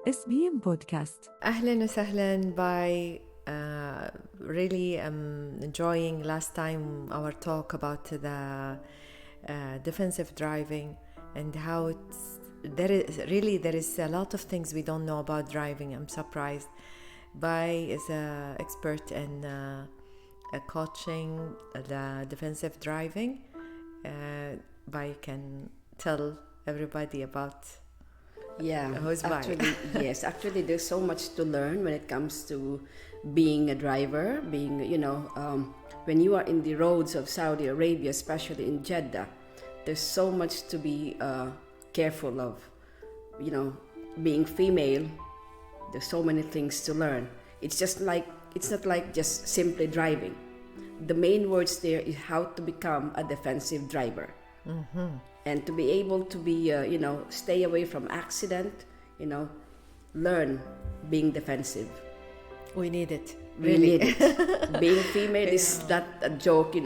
SBM بودكاست. أهلا وسهلا by really enjoying last time our talk about the defensive driving and how there is a lot of things we don't know about driving. I'm surprised. By is an expert in coaching the defensive driving. By can tell everybody about who's actually yes, actually there's so much to learn when it comes to being a driver, being when you are in the roads of Saudi Arabia, especially in Jeddah, there's so much to be careful of. Being female, there's so many things to learn. It's not like just simply driving. The main words there is how to become a defensive driver. And to be able to be stay away from accident, learn being defensive. We need it. We need it. Being female is not a joke,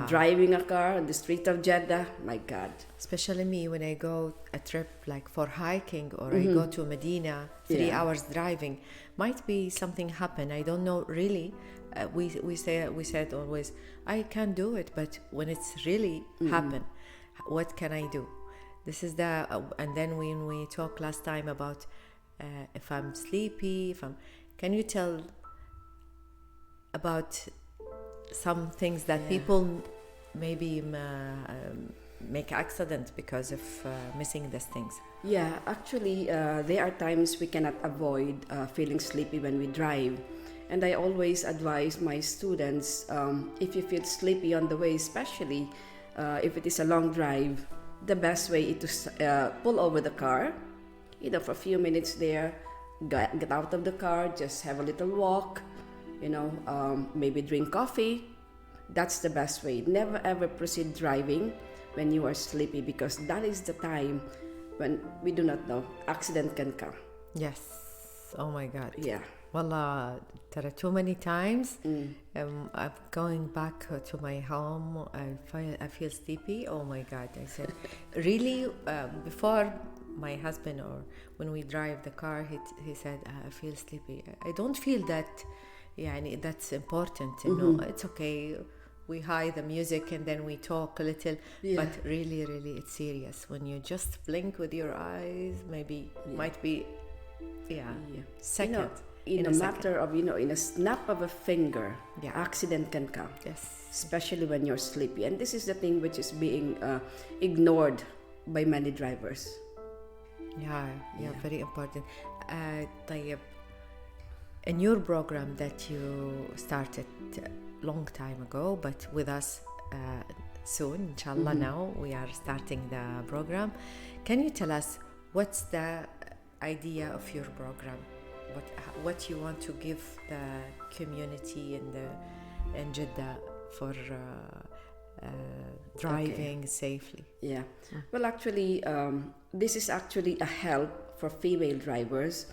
Driving a car on the street of Jeddah, my God. Especially me, when I go a trip like for hiking or I go to Medina, 3 hours driving, might be something happen. I don't know really. We said always, I can do it, but when it's really happen, what can I do? This is and then when we talked last time about if I'm sleepy, can you tell about some things that people maybe make accident because of missing these things? Yeah, actually there are times we cannot avoid feeling sleepy when we drive. And I always advise my students, if you feel sleepy on the way, especially if it is a long drive, the best way is to pull over the car, for a few minutes there, get out of the car, just have a little walk, maybe drink coffee. That's the best way. Never ever proceed driving when you are sleepy, because that is the time when we do not know, accident can come. Yes. Oh my God. Yeah. Wallah, there are too many times. I'm going back to my home. I feel sleepy. Oh my God! I said, really? Before my husband or when we drive the car, he said, I feel sleepy. I don't feel that. Yeah, that's important. It's okay. We hide the music and then we talk a little. Yeah. But really, it's serious. When you just blink with your eyes, maybe might be, second. In a matter of, in a snap of a finger, accident can come. Yes. Especially when you're sleepy. And this is the thing which is being ignored by many drivers. Yeah, very important. طيب, in your program that you started long time ago, but with us soon, inshallah, now we are starting the program. Can you tell us what's the idea of your program? What you want to give the community in Jeddah for driving safely? Yeah. Well, actually, this is actually a help for female drivers.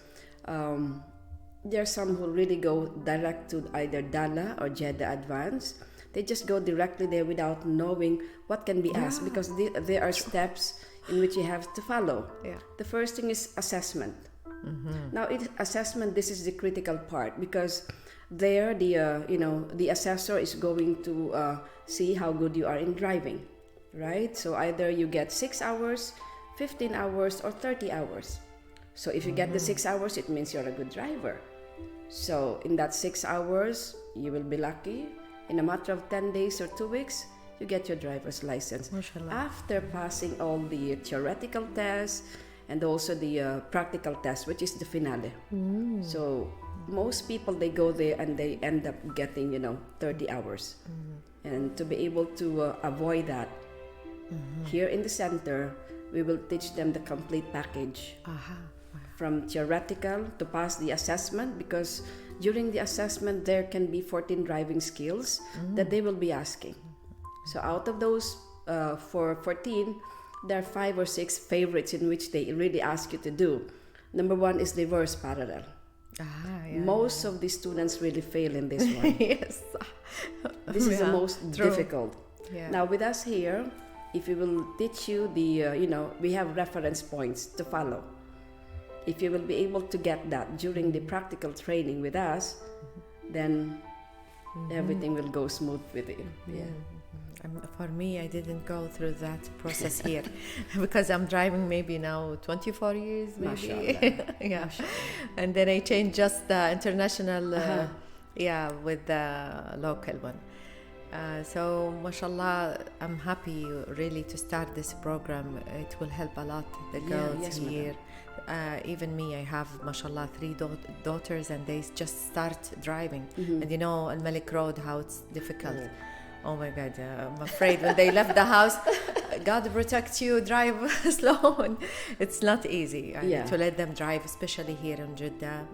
There are some who really go direct to either Dala or Jeddah Advanced. They just go directly there without knowing what can be asked, because there are steps in which you have to follow. Yeah. The first thing is assessment. Now, assessment, this is the critical part, because there the assessor is going to see how good you are in driving, right? So either you get 6 hours, 15 hours, or 30 hours. So if you get the 6 hours, it means you're a good driver. So in that 6 hours, you will be lucky. In a matter of 10 days or 2 weeks, you get your driver's license. Mashallah. After passing all the theoretical tests and also the practical test, which is the finale. So most people, they go there and they end up getting 30 hours. And to be able to avoid that, here in the center we will teach them the complete package. From theoretical to pass the assessment, because during the assessment there can be 14 driving skills that they will be asking. So out of those for 14, there are 5 or 6 favorites in which they really ask you to do. Number 1 is reverse parallel. Most of the students really fail in this one. Yes. This is the most difficult. Yeah. Now with us here, if we will teach you we have reference points to follow. if you will be able to get that during the practical training with us, then everything will go smooth with you. Yeah. For me, I didn't go through that process here because I'm driving maybe now 24 years, maybe. Yeah. And then I changed just the international, with the local one. So, mashallah, I'm happy really to start this program. It will help a lot the girls here. Even me, I have, mashallah, 3 daughters, and they just start driving. And you know, Al-Malik Road, how it's difficult. Oh my God, I'm afraid when they left the house, God protect you, drive slow. And it's not easy to let them drive, especially here in Jeddah.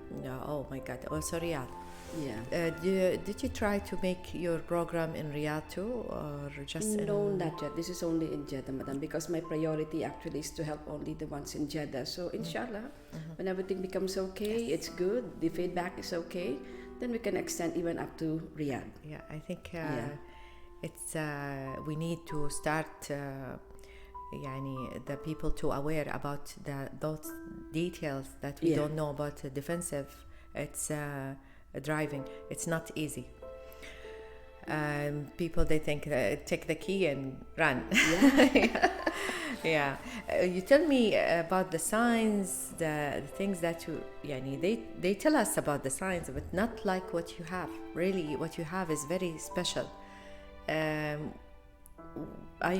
Oh my God, also Riyadh. Yeah. Did you try to make your program in Riyadh too, or just No, not yet. This is only in Jeddah, madam, because my priority actually is to help only the ones in Jeddah. So inshallah, when everything becomes okay, it's good, the feedback is okay, then we can extend even up to Riyadh. Yeah, I think it's we need to start the people to aware about those details that we don't know about defensive. It's driving. It's not easy. People, they think take the key and run. You tell me about the signs, the things that you they tell us about the signs, but not like what you have. Really, what you have is very special. I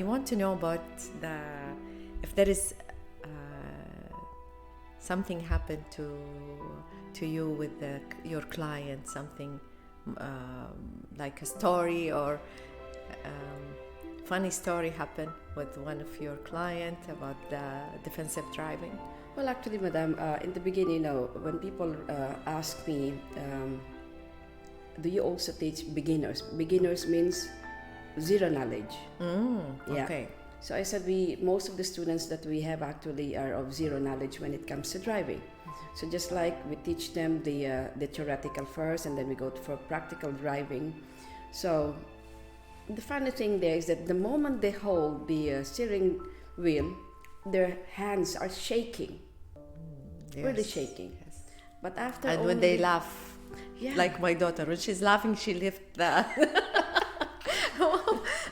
want to know about if there is something happened to you with your client, something like a story or funny story happened with one of your clients about the defensive driving. Well, actually, madam, in the beginning, when people ask me, do you also teach beginners? Beginners means zero knowledge. Okay. So I said most of the students that we have actually are of zero knowledge when it comes to driving. So just like we teach them the theoretical first, and then we go for practical driving. So the funny thing there is that the moment they hold the steering wheel, their hands are shaking, really shaking. Yes. But after and when they laugh, like my daughter, when she's laughing, she lifts the.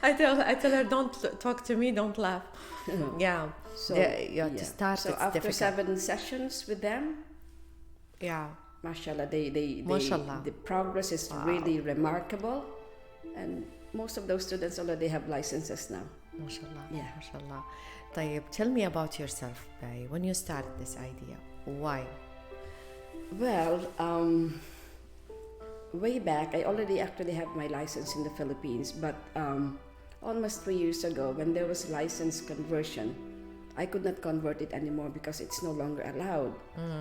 I tell her, don't talk to me, don't laugh. Yeah. So to start. So it's after difficult. 7 sessions with them, mashallah, the progress is really remarkable, and most of those students already have licenses now. Mashallah. Yeah. Mashallah. طيب, tell me about yourself, Bai. When you started this idea, why? Well, way back, I already actually have my license in the Philippines, but almost 3 years ago, when there was license conversion, I could not convert it anymore because it's no longer allowed.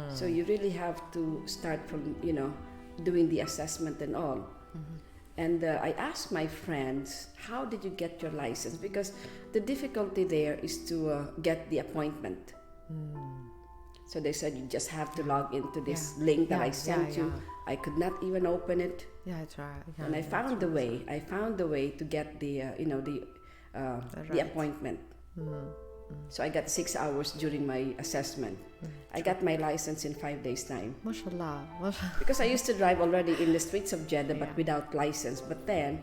So you really have to start from, doing the assessment and all. And I asked my friends, how did you get your license? Because the difficulty there is to get the appointment. So they said, you just have to log into this link that I sent you. I could not even open it. Yeah, I tried. Yeah, and I found the way. I found the way to get the appointment. So I got 6 hours during my assessment. I got my license in 5 days' time. Mashallah. Because I used to drive already in the streets of Jeddah, but without license. But then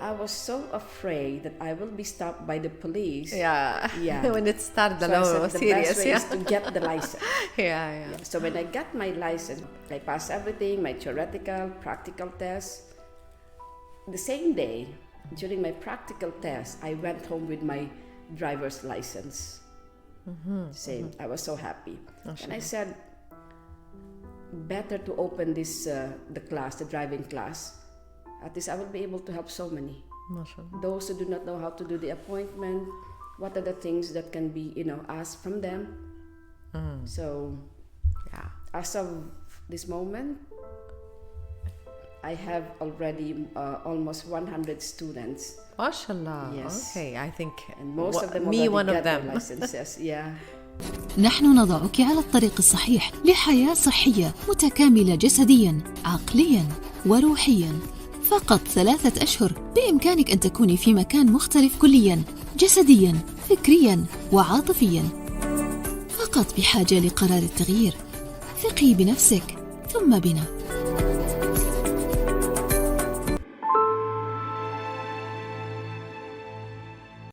I was so afraid that I will be stopped by the police. Yeah. When it started, the law was the serious. best way is to get the license. Yeah. So when I got my license, I passed everything, my theoretical, practical tests. The same day, during my practical test, I went home with my driver's license. Same. I was so happy. And I said, better to open this the driving class. At least I will be able to help so many. Those who do not know how to do the appointment, what are the things that can be, asked from them. So, as of this moment, I have already almost 100 students. MashaAllah. Yes. Okay, I think and most of them me one of them. Licenses. نحن نضعك على الطريق الصحيح لحياة صحية متكاملة جسدياً، عقلياً وروحياً. فقط 3 أشهر بإمكانك أن تكوني في مكان مختلف كلياً، جسدياً، فكرياً وعاطفياً. فقط بحاجة لقرار التغيير، ثقي بنفسك ثم بنا.